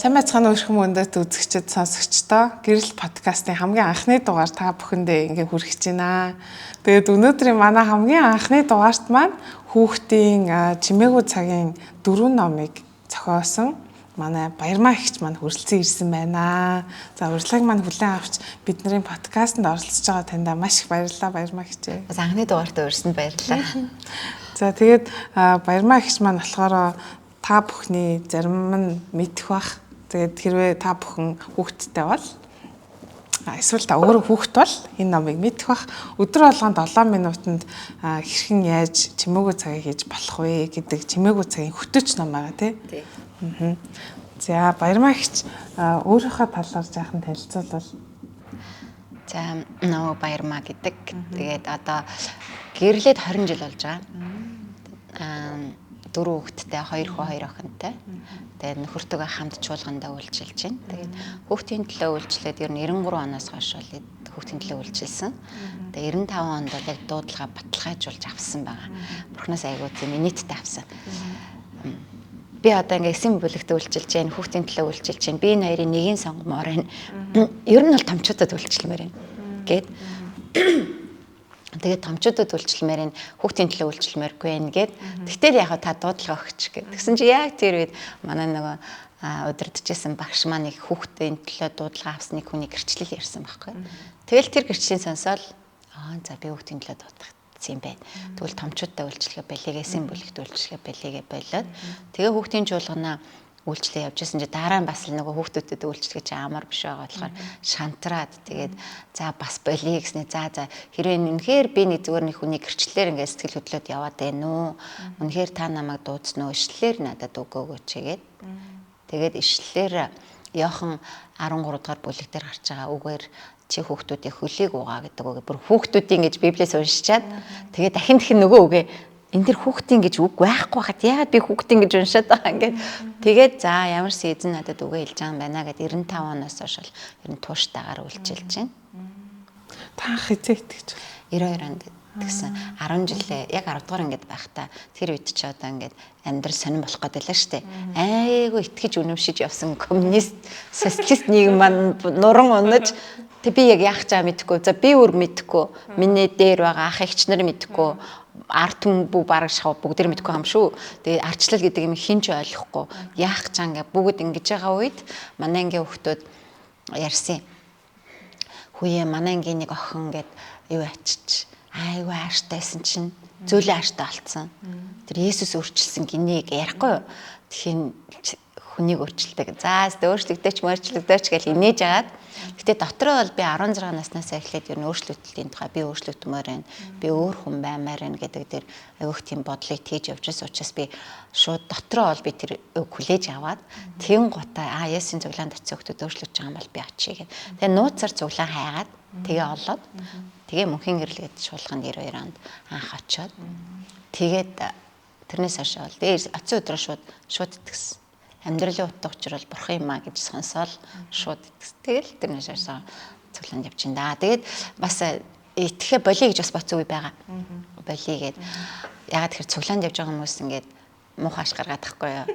Сайн байцгаана уу өрхөм өндөд үзэгчид сонсогчдоо. Гэрэл подкастын хамгийн анхны дугаар та бүхэндээ ингээ хүргэж байна. Тэгээд өнөөдрийн манай хамгийн анхны дугаарт маань хүүхдийн чимээгүй цагийн 4 номыг зохиосон манай Баярмаа эгч маань хүрэлцэн ирсэн байна. За урьдчилан маань хүлээн авч бидний подкастт оролцож байгаа танд маш их баярлалаа Баярмаа эгч. Бас анхны дугаарт өрсөнд баярлалаа. За тэгээд Баярмаа эгч маань болохоор та бүхний зарим нь мэдэх бах. Тэгээд хэрвээ та бүхэн хүүхэдтэй бол эсвэл та өөрөө хүүхэд бол энэ номыг мэдэх бах. Өдөр болгонд 7 минутанд хэрхэн яаж чимээгүй цагийг хийж болох вэ гэдэг чимээгүй цагийн хөтөч ном байгаа тий. За Баярмаа эгч өөрийнхөө талаар жаахан танилцуулбал. За нөө Баярмаа гэдэг. Тэгээд одоо гэрлээд 20 жил болж байгаа. 4 хүүхэдтэй, 2 хүү 2 охинтой. Тэгээд нөхөртөөгөө хамт чуулгандаа үйлчилж байна. Тэгээд хүүхдийн төлөө үйлчлээд ер нь 93 оноос хойш бол хүүхдийн төлөө үйлчилсэн. Тэгээд 95 онд бол яг дуудлага баталгаажуулж авсан байгаа. Бурхнаас айгуу тийм нийтдээ авсан. Би одоо ингээ эсийн бүлэгт үйлчилж байна, хүүхдийн төлөө үйлчилж байна. Би энэ хоёрын нэгийг сонгомоор байна. Ер нь бол томчуудад үйлчлэмээр байна. Гэт тэгээд томчуудад үйлчлэмээр энэ хүүхдийн төлөө үйлчлэмээргүй байна гэд. Тэгтэл яг та дуудлага өгч гэд. Тэгсэн чи яг тэр үед манай нөгөө удирдахжсэн багш маань их хүүхдийн төлөө дуудлага авсан нэг хүний гэрчлэл ярьсан байхгүй. Тэгэл тэр гэрчлийн сонсоод за би хүүхдийн төлөө дуудах юм байна. Тэгвэл томчуудтай үйлчлэгээ балигээсэн бүлэгт үйлчлэгээ балигээ болоод тэгээ хүүхдийн чуулганаа үйлчлээ явж байсан чи дараа нь бас нөгөө хүүхдүүдэд үйлчлэх чи амар биш байгаа болохоор шантраад тэгээд за бас болиё гэснээр за хэрвээ үнэхээр би нэг зүгээр нэг хүний гэрчлэлээр ингээд сэтгэл хөдлөд яваад байна уу үнэхээр та намайг дуудсан уу ишлэлээр надад өгөөгөөч гэгээд тэгээд ишлэлээр Иохан 13 дугаар бүлэг дээр гарч байгаа үгээр чи хүүхдүүдийн хөлийг угаа гэдэг үг бүр хүүхдүүдийн гэж библиэс уншичаад тэгээд дахин нөгөө үгээ энэ дэр хүүхдийн гэж үг байхгүй хат яагаад би хүүхдийн гэж уншаад байгаа ингээд тэгээд за ямар сизэн надад үгээ хэлж байгаа юм байна гэд 95 оноос хойш ер нь тууштайгаар үйлчилж байна. Та хизээ итгэж 92 онд тэгсэн 10 жилээ яг 10 дугаар ингээд байхдаа тэр үед ч одоо ингээд амьдрал сонирн болох гэдэг л штэ. Айгу итгэж үнэмшиж явсан коммунист социалист нийгэм маань нуран унаж тэг би яг яах чаа мэдэхгүй. За би өөр мэдэхгүй. Миний дээр байгаа ах эгч нар мэдэхгүй. Арт хүн баг шав бүгдэр мэдгүй юм шүү. Тэгээ арчлал гэдэг юм хинч ойлгохгүй. Яах чаа ингээ бүгд ингэж байгаа үед манай ангийн хүүхдүүд ярьсан. Хүүе манай ангийн нэг охин гэд юу ачиж айгүй аартайсан чинь зөөлөн аартай болцсон. Тэр Есүс өөрчилсөн гинээг ярихгүй юу? Тэхийн хүнийг өөрчилдөг. За өөрчлөгдөж мөрчлөгдөж гэж инээж агаад гэтээ дотроо бол би 16 наснаас эхлээд ер нь өөрчлөлтийн тухай би өөрчлөгдмөр байна. Би өөр хүн баймаар байна гэдэг дээр айгүйх тийм бодлыг тээж явж байсан учраас би шууд дотроо бол би тэр үг хүлээж аваад тэгэн гутаа Есүсийн цуглаанд очисон хүмүүс өөрчлөгдөж байгаа юм бол би очие гэх. Тэгээ нууцаар цуглаан хайгаад тэгээ олоод тэгээ мөнхийн гэрэлгээд шуулганд 92 онд анх очиод тэгээд тэрнээс хойш бол дээр оцсон өдрөө шууд итгэсэн. Амьдралын утга учир бол бурхан юм а гэж сонсоол шууд итгэсэн. Тэгэл тэрнээс хойш цуглаанд явж ин да. Тэгээд бас итгэхэ болиё гэж бас боцсон үе байгаа. Болиё гэд. Ягаад тэгэхээр цуглаанд явж байгаа хүмүүс ингээд муухаш гаргаад тахгүй юу.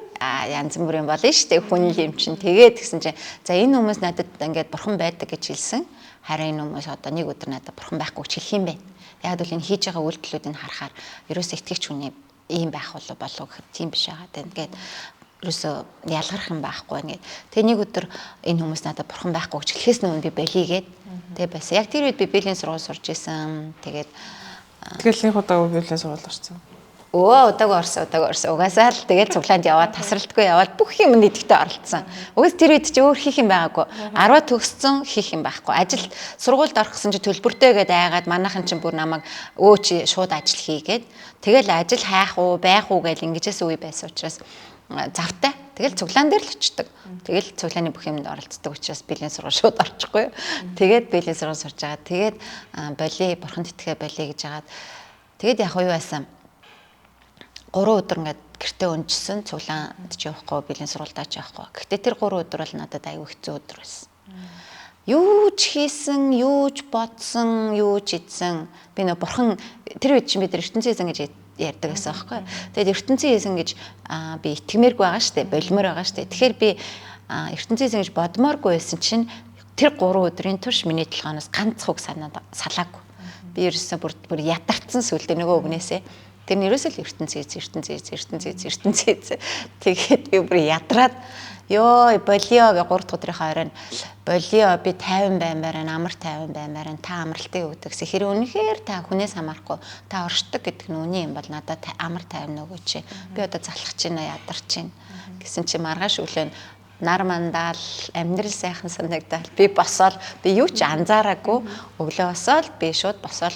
Янз бүрийн болно шүү дээ. Хүн юм чинь тэгээд тэгсэн чинь за энэ хүмүүс надад ингээд бурхан байдаг гэж хэлсэн. Харин энэ хүмүүс одоо нэг өдөр надад бурхан байхгүй гэж хэлэх юм байна. Яг л энэ хийж байгаа үйлдэлүүдийг харахаар ерөөсөө итгэгч хүний ийм байх болов гэхэд тийм биш байгаа тань гээд ерөөсөө ялгарх юм байхгүй нэгэд. Тэгээ нэг өдөр энэ хүмүүс надад бурхан байхгүй гэж хэлэхээс өмнө би болигээд тэгээ байсан. Яг тэр үед би Библийн сургууль сурж исэн. Тэгээд тэгэл нэг удаа Библийн сургууль орсон. Удааг орсон. Угаасаа л тэгэл цуглаанд яваад тасралтгүй яваад бүх юм нийтдээ оролцсон. Угаас тэр үед чи өөр хийх юм байгаагүй. 10 төгссөн хийх юм байхгүй. Ажил сургуульд орохсон чи төлбөртэй гээд айгаад манайхан чинь бүр намайг чи шууд ажил хийгээд тэгэл ажил хайх уу байх уу гэж ингэжээс үе байсан учраас завтай. Тэгэл цуглаан дээр л очдөг. Тэгэл цуглааны бүх юмд оролцдог учраас Библийн сургууль шууд орчихгүй. Тэгээд Библийн сургууль сурж байгаа. Тэгээд болиё бурханд итгэхэ болиё гэж хагаад тэгээд яг юу байсан 3 өдөр ингээд гэртээ өнжсөн цуглаанд ч явахгүй Библийн сургуультай ч явахгүй. Гэхдээ тэр 3 өдөр бол надад аюу хэцүү өдөр байсан. Юу ч хийсэн, юу ч бодсон, юу ч идсэн. Би нөө бурхан тэр үед чинь бид ертөнцийн эзэн гэж ярьдаг гэсэн аахгүй. Тэгээд ертөнцийн эзэн гэж би итгэмээргүй байгаа штэ, болимоор байгаа штэ. Тэгэхээр би ертөнцийн гэж бодмооргүй байсан чинь тэр 3 өдрийн турш миний толгоноос ганц хуг салаагүй. Би ерөөсөө бүр ядарсан сүлдээ нөгөө үгнээсээ. Тэр нь ерөөсөө л ертөнцийн. Тэгээд би бүр ядраад ёо болио гэ 3 дахь өдрийн хооронд болио би 50 баймаар амар 50 баймаар та амралтыг өгдөгс хэрэг үнэхээр та хүнээс хамаарахгүй та оршдог гэдэг нь үний юм бол надад амар 50 нөгөөч би одоо залхаж байна ядарч байна гэсэн чи маргааш өглөө нар мандаал амьдрал сайхан санагдал би босоод би юу ч анзаараагүй өглөө босоод би шууд босоод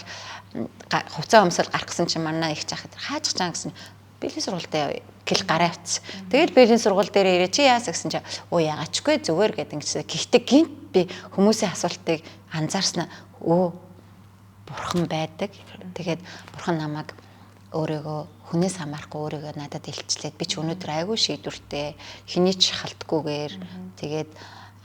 хувцас өмсөл гарах гэсэн чи манай их жахад хааж чаан гэсэн бэлэн сургуультай гэл гараа авц. Тэгэл бэлэн сургууль дээр ирээ чи яас гэсэн чи оо яачгүй зүгээр гэдэг ингэсэн. Гэхдээ гинт би хүмүүсийн асуултыг анзаарснаа бурхан байдаг. Тэгээд бурхан намайг өөрийгөө хүнээс хамаарахгүй өөрийгөө надад илчлээд би ч өнөөдөр айгүй шийдвэртэй хэний ч шахалтгүйгээр тэгээд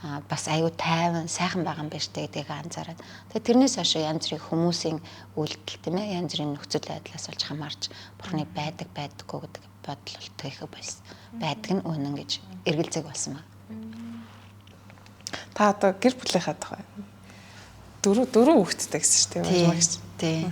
бас аюу тайван сайхан байгаа юм байна штэ гэдгийг анзаараад. Тэгээ тэрнээс хойш янз бүрийн хүмүүсийн үйлдэл тийм ээ янз бүрийн нөхцөл байдлаас болж хамаарч бурхны байдаггүй гэдэг бодол төөхө байсан. Байдаг нь үнэн гэж эргэлзээг болсон ба. Та одоо гэр бүлийнхаа тухай дөрөв хүүхэдтэй гэсэн шүү дээ.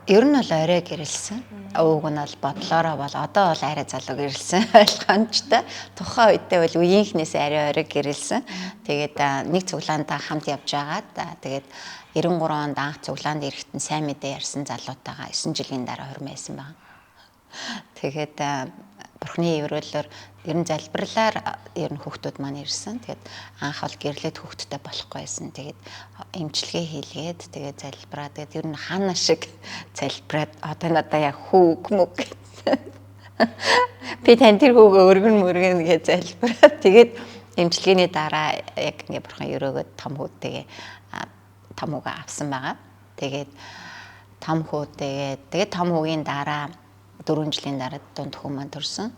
Ер нь бол орой гэрэлсэн. Ууг нь бол бодлороо бол одоо бол арай залуу гэрэлсэн ойлгомжтой. Тухайн үедээ бол үеийнхнээс арай орой гэрэлсэн. Тэгээд нэг цуглаандаа хамт явж байгаад тэгээд 93 онд анх цуглаанд ирэхдээ сайн мэдээ ярьсан залуутайгаа 9 жилийн дараа хурмээсэн байна. Тэгээд бурхны еврэлээр ер нь залбирлаар ер нь хүүхдүүд маань ирсэн. Тэгээд анх бол гэрлээд хүүхдтэй болохгүй байсан. Тэгээд эмчилгээ хийлгээд тэгээд залбираа. Тэгээд ер нь хаана шиг залбираад одоо надаа яг хүүг мөг. Би тань тэр хүүгөө өргөн гэж залбираа. Тэгээд эмчилгээний дараа яг ингээ бурхан өрөөгөө том хүүгээ авсан байгаа. Тэгээд том хүүгийн дараа 4 жилийн дараа дунд хүн маань төрсөн.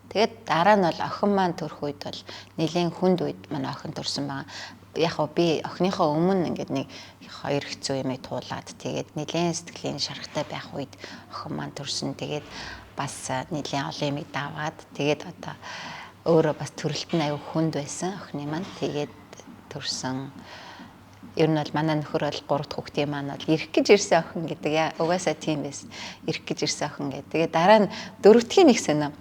Тэгээд дараа нь бол охин маань төрөх үед бол нэлийн хүнд үед манай охин төрсөн байгаа. Яг гоо би охиныхоо өмнө ингээд нэг 2 хэцүү юмыг туулаад тэгээд нэлийн сэтгэлийн шарахтай байх үед охин маань төрсөн. Тэгээд бас нэлийн олон юмыг даваад тэгээд одоо өөрөө бас төрөлт нь аюу хүнд байсан охины маань тэгээд төрсөн. Ер нь бол манай нөхөр бол 3 дахь хүүхдийн маань бол ирэх гэж ирсэн охин гэдэг. Угаасаа тийм байсан. Ирэх гэж ирсэн охин гэдэг. Тэгээ дараа нь 4 дахь нэг сонь.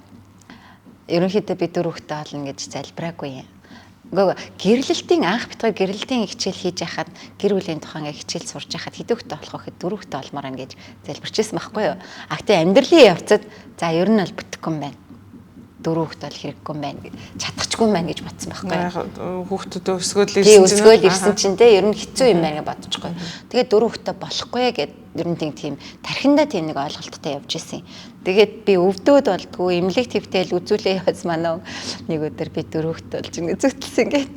Ерөнхийдөө би 4 хүүхдээ олно гэж залбираагүй юм. Гэрлэлтийн анх битгай гэрлэлтийн хичээл хийж яхад гэр бүлийн тухайн хичээл сурж яхад хэдэн хүүхдээ олох вэ гэхэд 4 хүүхдээ олмоор ан гэж залбирчээсэн байхгүй юу. Гэхдээ амьдралын явцад за ер нь бол бүтэхгүй юм байна. 4 хүүхэд бол хэрэггүй юм байна. Чадчихгүй юм байна гэж бодсон байхгүй юу. Хүүхдүүд өсгөөл ирсэн чинь те ер нь хэцүү юм байна гэж бодчихгүй. Тэгээд 4 хүүхдээ болохгүй гэд ер нь тийм тархиндаа тийм нэг ойлголттой явж исэн. Тэгээд би өвдөөд болдгоо эмнэлэг твтэл үзүүлээ яваас манай нэг өдөр би 4 хүүхдээ болж ингэ зүтэлсэн ингээд.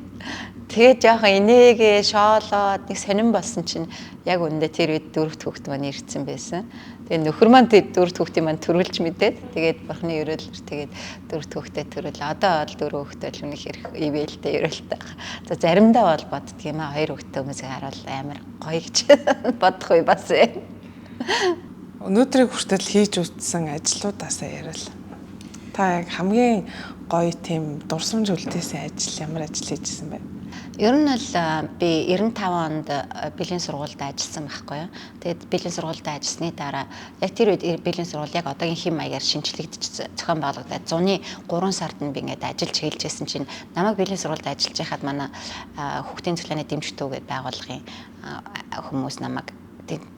Тэгээд жоохон инээгээ шоолоод нэг сонирн болсон чинь яг үндэ тэр үед 4 дахь хүүхэд маань ирсэн байсан. Тэгээд нөхөр маань тэр 4 дахь хүүхдийн маань төрүүлж мэдээд тэгээд бурхны өрөөлөөр тэгээд 4 дахь хүүхдээ төрүүл. Одоо бол 4 хүүхдээ л үнэх хэрэг ивэлтэй өрөөлтэй. За заримдаа бол боддөг юм а 2 хүүхдээ хүмүүсийг харуул амар гоё гэж бодох үе бас ээ. Өнөөдрийг хүртэл хийж үзсэн ажлуудаасаа яриул. Та яг хамгийн гоё тийм дурсамж үлдээсэн ажил ямар ажил хийжсэн бэ? Ер нь л би 95 онд бэлгийн сургуульд ажилласан байхгүй юу. Тэгээд бэлгийн сургуульд ажилласны дараа яг тэр үед бэлгийн сургууль яг одоогийн хэм маягаар шинжлэгдэж зохион байгуулагдаад 100-3 сард нь би ингээд ажиллаж хэлжсэн чинь намайг бэлгийн сургуульд ажиллаж байхад манай хүүхдийн цэглэний дэмжтүү гэдэг байгууллагын хүмүүс намайг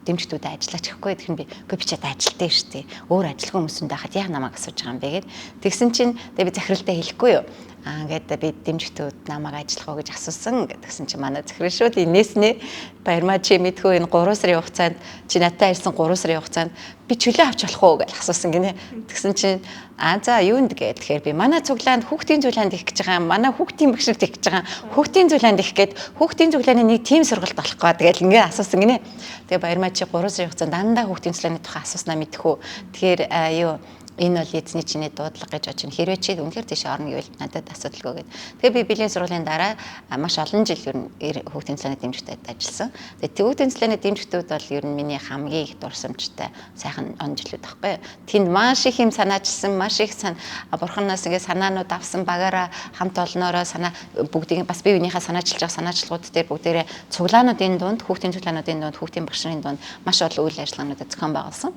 дэмжтүүдэд ажиллаач гэхгүй гэх юм би үгүй би чад ажилтаа шүү дээ. Өөр ажилгүй хүмүүсэнд байхад яг намайг асууж байгаа юм бэ гэд. Тэгсэн чинь би захиралтай хэлэхгүй юу. Ингээд би дэмжтүүд намайг ажиллах уу гэж асуусан гэдгсэн чинь манай захирал шууд инээснэ баярмаа чи мэдхүү энэ 3 сарын хугацаанд чи надтай ирсэн 3 сарын хугацаанд би чөлөө авч болох уу гэж асуусан гинэ. Тэгсэн чинь за юунд гэхээр би манай цуглаанд хүүхдийн цуглаанд их гэж байгаа манай хүүхдийн багшилт их гэж байгаа хүүхдийн цуглаанд их гээд хүүхдийн цуглааны нэг тим сургалт болох гээд тэгэл ингээд асуусан гинэ. Тэгээ баярмаа чи 3 сарын хугацаанд дандаа хүүхдийн цуглааны тухай асууснаа мэдхүү. Тэгэхээр юу Энэ бол эзний чиний дуудлага гэж очино. Хэрвээ чи үнэхээр тийш орно гэвэл надад асуудалгүй гэд. Тэгээ би бэлгийн сургуулийн дараа маш олон жил ер нь хүүхдийн цалины дэмжигчдад ажилласан. Тэгээ хүүхдийн цалины дэмжигчдүүд бол ер нь миний хамгийн их дурсамжтай сайхан он жилүүд байхгүй. Тэнд маш их юм санаачилсан, маш их бурханаас ингээ санаанууд авсан багаараа хамт олноороо бүгдийг бас бие биенийхээ санаачилж байгаа санаачлагууд дээр бүгдээрээ цуглаануудын дунд, хүүхдийн цуглаануудын дунд, хүүхдийн багш нарын дунд маш олон үйл ажиллагаануудад зохион байгуулсан.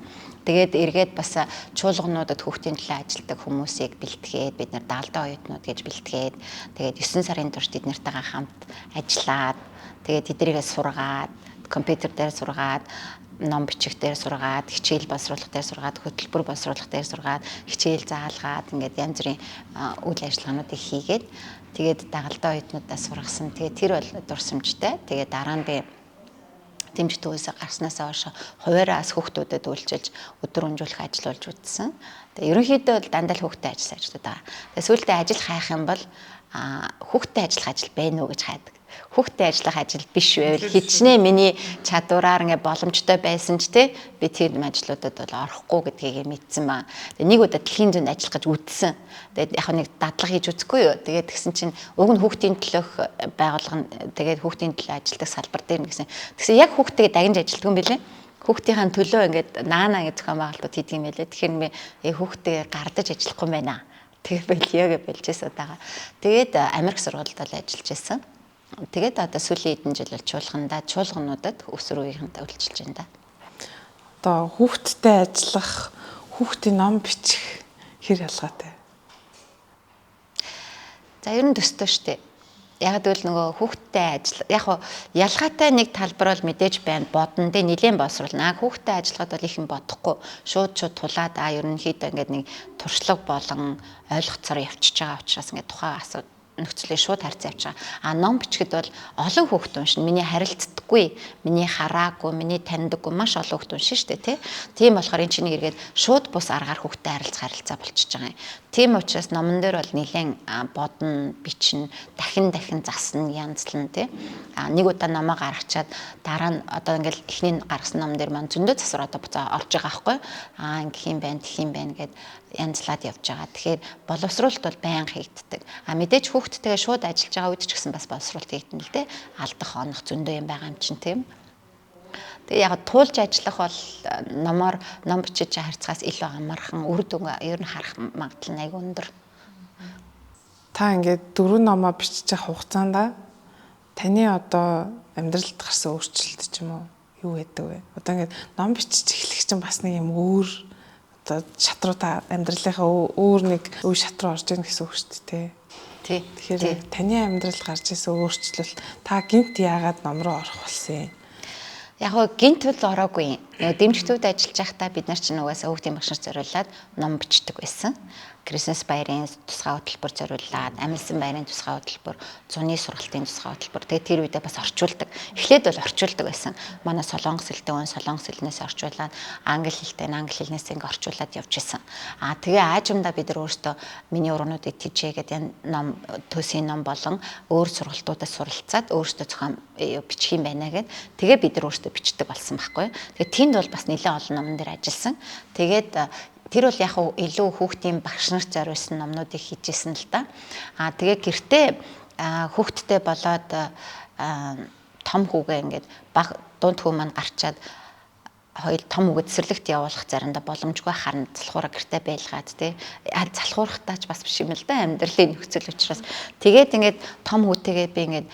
Тэгээд эргээд бас чуулгануудад хүүхдийн төлөө ажилладаг хүмүүсийг бэлтгээд бид нар даалдаа оюутнууд гэж бэлтгээд тэгээд 9 сарын турш тэд нартайгаа хамт ажиллаад тэгээд тэднийгээ сургаад компьютер дээр сургаад ном бичих дээр сургаад хичээл боловсруулах дээр сургаад хөтөлбөр боловсруулах дээр сургаад хичээл заалгаад ингээд янз бүрийн үйл ажиллагаануудыг хийгээд тэгээд дагалдаа оюутнуудаа сургасан. Тэгээд тэр бол дурсамжтай. Тэгээд дараа нь би дэмжигдээс гарснаас хойш хуваараас хүүхдүүдэд үйлчилж өдөр өнжүүлэх ажил болж үзсэн. Тэгээ ерөнхийдөө бол дандаа л хүүхдтэй ажиллаж байгаа. Тэгээ сүүлдээ ажил хайх юм бол хүүхдтэй ажиллах ажил байна уу гэж хайдаг. Хүүхдтэй ажиллах ажил биш байвал хичнээн миний чадвараар ингээ боломжтой байсан ч те би тэр ажлуудад бол орохгүй гэдгийг мэдсэн ба. Тэгээ нэг удаа дэлхийн зүйнд ажиллах гэж үтсэн. Тэгээд яг нэг дадлага хийж үзэхгүй юу. Тэгээд тэгсэн чинь уг нь хүүхдийн төлөөх байгууллага нь тэгээд хүүхдийн төлөө ажилладаг салбар дээр нэгсэн. Тэгсэн яг хүүхдтэйгээ дагнж ажилладаг юм билээ. Хүүхдийн төлөө ингээд наана гэж зохион байгуулалт хийдэг юм байлээ. Тэгэхээр би хүүхдтэйгээ гардаж ажиллахгүй юм байна. Тэгээд бэльягээ бэлжээс удаага. Тэгээд Америк сургуульд бол ажиллаж байсан. Тэгээд одоо сүүлийн хэдэн жил бол чуулгануудад өсвөр үеийнхэнтэй үйлчилж байна да. Одоо хүүхдтэй ажиллах, хүүхдийн ном бичих хэр ялгаатай? За ер нь төстэй шүү дээ. Яг л нөгөө хүүхдтэй ажил яг ялгаатай нэг талбар бол мэдээж байна. Бодно дээ нэлээд боловсруулна. Хүүхдтэй ажиллахад бол их юм бодохгүй. Шууд тулаад ерөнхийдөө ингээд нэг туршлага болон ойлгоцоор явчихж байгаа учраас ингээд тухайн асуудал нөхцөлөө шууд харьцаа явж байгаа. Ном бичгэд бол олон хүүхд уншина. Миний харилцдаггүй, миний хараагүй, миний таньдаггүй маш олон хүүхд уншина шүү дээ, тий. Тийм болохоор энэ чинь эргээд шууд бус аргаар хүүхдтэй харилцаа болчихж байгаа юм. Тийм учраас номон дээр бол нэлээд бодно, бичнэ, дахин засна, янзлна, тий. Нэг удаа номоо гаргачаад дараа нь одоо ингээл эхний гаргасан ном дээр маань зөндөө засвар одоо буцаа орж байгаа байхгүй. Ингэх юм байна, тэх юм байна гэд янзлаад явж байгаа. Тэгэхээр боловсруулалт бол байнга хийгддэг. Мэдээж хүүхдтэйгээ шууд ажиллаж байгаа үед ч гэсэн бас боловсруулалт хийгдэн л дээ. Алдах онох зөндөө юм байгаа юм чинь тийм. Тэгээ яг туулж ажиллах бол ном бичиж харьцахаас илүү амархан үр дүн ер нь харах магадлал нь аягүй өндөр. Та ингээд 4 номоо бичиж явах хугацаанд таны одоо амьдралд гарсан өөрчлөлт ч юм уу юу гэдэг вэ? Одоо ингээд ном бичиж эхлэх чинь бас нэг юм өөр одоо шатруудаа амьдралынхаа өөр нэг үе шат руу орж ийн гэсэн үг шүү дээ. Тий. Тэгэхээр таны амьдралд гарч ирсэн өөрчлөлт та гинт яагаад ном руу орох болсон юм? Яг гинт бол ороогүй. Дэмжигчдүүд ажиллаж байхдаа бид нар чинь угаасаа хүүхдийн багш нар зориулаад ном бичдэг байсан. Крисмас баярын тусгай хөтөлбөр зориулаад, амилсан баярын тусгай хөтөлбөр, зуны сургалтын тусгай хөтөлбөр. Тэгээ тэр үедээ бас орчуулдаг. Эхлээд бол орчуулдаг байсан. Манай солонгос хэлтэй хүн солонгос хэлнээс орчуулаад, англи хэлтэй англи хэлнээс ингээ орчуулад явж исэн. Тэгээ аажимдаа бид нар өөрсдөө миний ургануудыг тижээгээд ном төсийн ном болон өөр сургалтуудаас суралцаад өөрсдөө зохион бичих юм байна гэд. Тэгээ бид нар өөрсдөө бичдэг болсон байхгүй. Тэгээ тэнд бол бас нэлээд олон номон дээр ажилласан. Тэгээд тэр бол яг илүү хүүхдийн багш нарт зориулсан номнуудыг хийжсэн л да. Тэгээ гэртээ хүүхдтэй болоод том хүүгээ ингээд баг дунд хүү маань гарчаад хоёул том хүүгээ цэцэрлэгт явуулах заримдаа боломжгүй харна залхуураа гэртээ байлгаад тий залхуурахтаач бас биш юм л да амьдралын нөхцөл учраас тэгээд ингээд том хүүтэйгээ би ингээд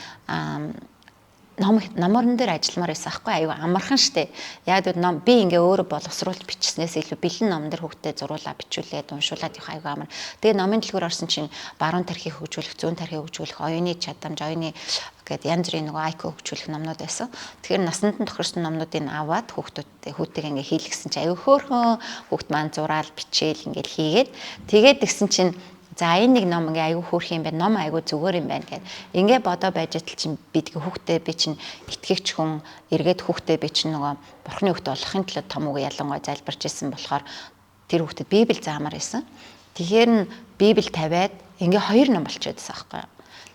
номорн дээр ажилламаар байсан аахгүй аюу амархан штэ. Яг л би ингээ өөрөө боловсруулалт бичснээс илүү бэлэн ном дээр хүүхдэд зуруулаа бичүүлээд уншуулад явах аюу амар. Тэгээ номын дэлгүүр орсон чинь баруун тархийг хөгжүүлэх, зүүн тархийг хөгжүүлэх, оюуны чадамж, оюуны гэд янз бүрийн нөгөө IQ хөгжүүлэх номнууд байсан. Тэгэхээр насанд нь тохирсон номнуудыг аваад хүүхдтэйг ингээ хийлгсэн чинь аюу хөөрхөн хүүхд маань зураал бичээл ингээл хийгээд тэгээд тэгсэн чинь за энэ нэг ном ингээ аягүй хөөрх юм байна. Ном аягүй зүгээр юм байна гэд. Ингээ бодоо байж тал чинь бид хүүхдээ би чинь итгэгч хүн эргээд хүүхдээ би чинь нөгөө бурхны хүүхдээ болохын тулд том үг ялангуяа залбирч ирсэн болохоор тэр хүүхдэд Библи заамаар байсан. Тэгэхээр нь Библи тавиад ингээ 2 ном болчиход байсан аахгүй юу.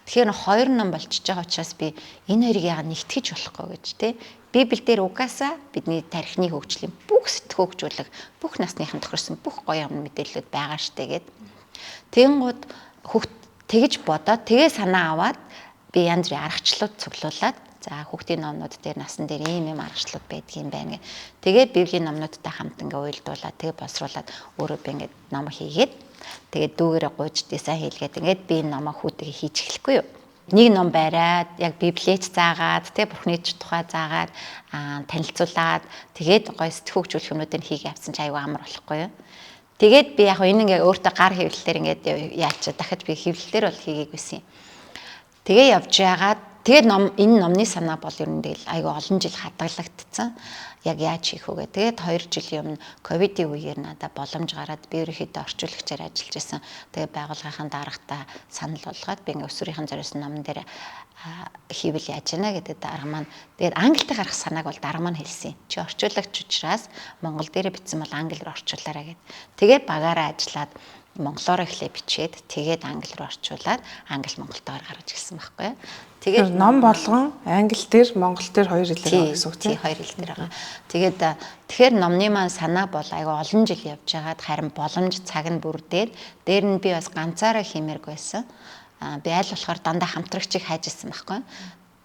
Тэгэхээр 2 ном болчихж байгаа учраас би энэ хоёрыг яагаад нэгтгэж болохгүй гэж тий Библи дээр угаасаа бидний тархины хөгжлийн бүх сэтгэх хөгжүүлэх, бүх насныхан тохирсон бүх гоё юм мэдээлэлүүд байгаа штэ гэд. Тэгэнгუთ хүүхд тэгж бодоод тэгээ санаа аваад би янз бүрийн аргачлалууд цуглуулад за хүүхдийн номнууд дээр насан дээр ийм аргачлалууд байдгийн байна гэ. Тэгээд библийн номнуудтай хамт ингээ уйлдуулаад тэгээ босруулаад өөрөө би ингээ ном хийгээд тэгээд дүүгээрээ гуйж дизайн хийлгээд ингээд би энэ номоо хүүтэйгээ хийж эхлэхгүй юу. Нэг ном бариад яг библиэч заагаад тэг бурхны тухай заагаад танилцуулаад тэгээд гоё сэтгэх хөгжүүлэх юмнуудыг хийгээ авсан чи аюу амар болохгүй юу. Тэгээд би яг энэ ингээ өөртөө гар хэвлэлээр ингээд яачаа дахиж би хэвлэлээр бол хийгээгүйсэн. Тэгээ явж яагаад тэгээд энэ номны санаа бол ер нь тэгэл аюу олон жил хадгалагдсан. Яг яаж хийх вэ? Тэгээд 2 жилийн өмнө ковидын үеэр надад боломж гараад би ерөнхийдөө орчуулагчаар ажиллаж байсан. Тэгээд байгууллагын дарагтаа санал болгоод би ингээ өсвөрийнхэн зориулсан номон дээр хийвэл яаж яана гэдэг дарга маань тэгээд англитэй гарах санааг бол дарга маань хэлсэн. Чи орчуулагч учраас монгол дээр бичсэн бол англиар орчуулаарай гэд. Тэгээд багаараа ажиллаад монголоор эхлээ бичээд тэгээд англи руу орчуулад англи монголтойгоор гаргаж ирсэн байхгүй. Тэгээд ном болгон англи дээр монгол дээр 2 хэлээр байгаа гэсэн үг тийм 2 хэл дээр байгаа. Тэгээд тэгэхээр номны маань санаа бол айгүй олон жил явж байгаад харин боломж цаг нь бүрдээд дээр нь би бас ганцаараа хиймээргүй байсан. Би аль болохоор дандаа хамтрагчийг хайж ирсэн байхгүй.